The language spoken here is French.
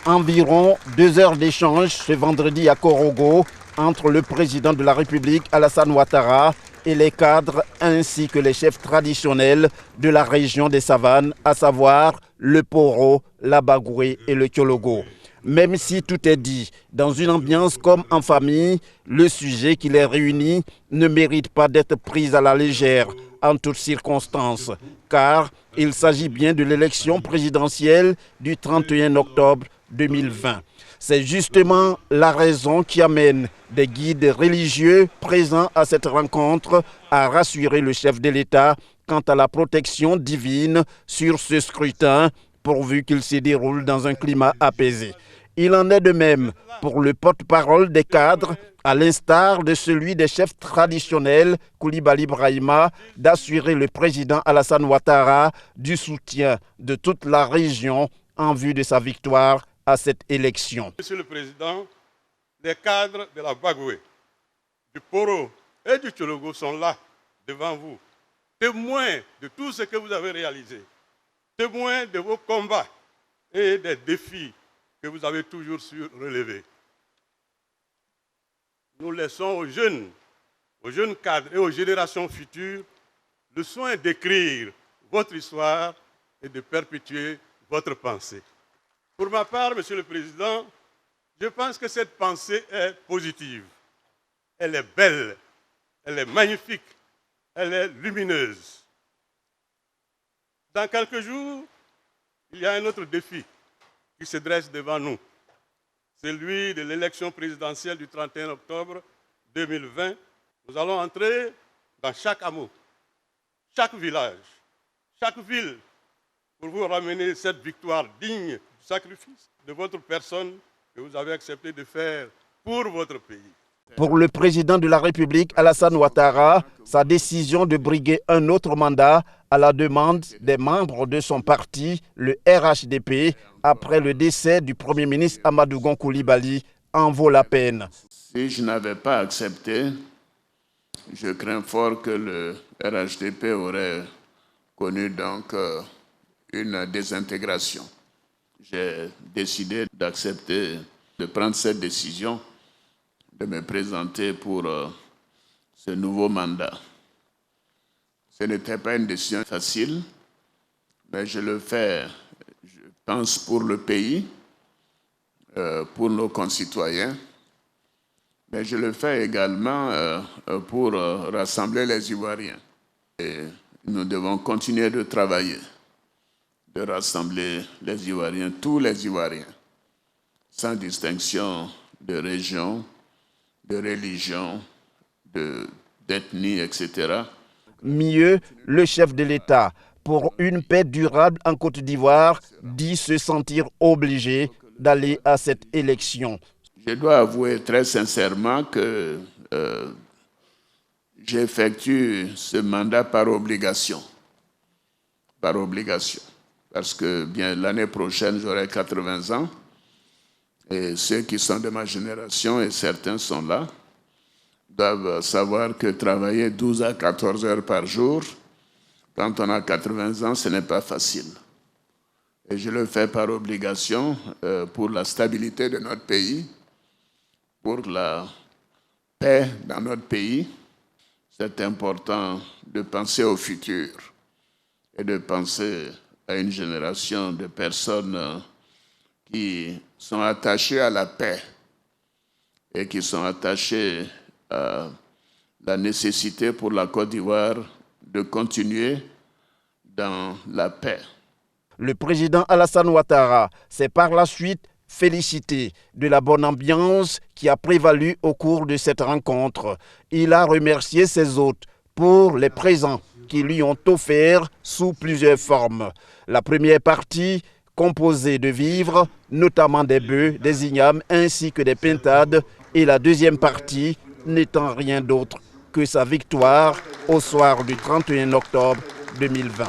Environ 2 heures d'échange ce vendredi à Korogo entre le président de la République Alassane Ouattara et les cadres ainsi que les chefs traditionnels de la région des Savanes, à savoir le Poro, la Bagoué et le Tiologo. Même si tout est dit, dans une ambiance comme en famille, le sujet qui les réunit ne mérite pas d'être pris à la légère en toutes circonstances, car il s'agit bien de l'élection présidentielle du 31 octobre 2020. C'est justement la raison qui amène des guides religieux présents à cette rencontre à rassurer le chef de l'État quant à la protection divine sur ce scrutin, pourvu qu'il se déroule dans un climat apaisé. Il en est de même pour le porte-parole des cadres, à l'instar de celui des chefs traditionnels, Coulibaly Brahima, d'assurer le président Alassane Ouattara du soutien de toute la région en vue de sa victoire à cette élection. Monsieur le Président, les cadres de la Bagoué, du Poro et du Tiologo sont là, devant vous, témoins de tout ce que vous avez réalisé, témoins de vos combats et des défis que vous avez toujours su relever. Nous laissons aux jeunes cadres et aux générations futures le soin d'écrire votre histoire et de perpétuer votre pensée. Pour ma part, Monsieur le Président, je pense que cette pensée est positive. Elle est belle, elle est magnifique, elle est lumineuse. Dans quelques jours, il y a un autre défi qui se dresse devant nous. Celui de l'élection présidentielle du 31 octobre 2020. Nous allons entrer dans chaque hameau, chaque village, chaque ville pour vous ramener cette victoire digne du sacrifice de votre personne que vous avez accepté de faire pour votre pays. Pour le président de la République, Alassane Ouattara, sa décision de briguer un autre mandat à la demande des membres de son parti, le RHDP, après le décès du Premier ministre Amadou Gon Coulibaly, en vaut la peine. Si je n'avais pas accepté, je crains fort que le RHDP aurait connu donc une désintégration. J'ai décidé d'accepter, de prendre cette décision, de me présenter pour ce nouveau mandat. Ce n'était pas une décision facile, mais je le fais, je pense, pour le pays, pour nos concitoyens, mais je le fais également pour rassembler les Ivoiriens. Et nous devons continuer de travailler, de rassembler les Ivoiriens, tous les Ivoiriens, sans distinction de région, de religion, d'ethnie, etc. Mieux, le chef de l'État, pour une paix durable en Côte d'Ivoire, dit se sentir obligé d'aller à cette élection. Je dois avouer très sincèrement que j'effectue ce mandat par obligation. Par obligation. Parce que bien l'année prochaine, j'aurai 80 ans. Et ceux qui sont de ma génération, et certains sont là, doivent savoir que travailler 12 à 14 heures par jour, quand on a 80 ans, ce n'est pas facile. Et je le fais par obligation pour la stabilité de notre pays, pour la paix dans notre pays. C'est important de penser au futur et de penser à une génération de personnes qui sont attachés à la paix et qui sont attachés à la nécessité pour la Côte d'Ivoire de continuer dans la paix. Le président Alassane Ouattara s'est par la suite félicité de la bonne ambiance qui a prévalu au cours de cette rencontre. Il a remercié ses hôtes pour les présents qui lui ont offert sous plusieurs formes. La première partie, composé de vivres, notamment des bœufs, des ignames ainsi que des pintades, et la deuxième partie n'étant rien d'autre que sa victoire au soir du 31 octobre 2020.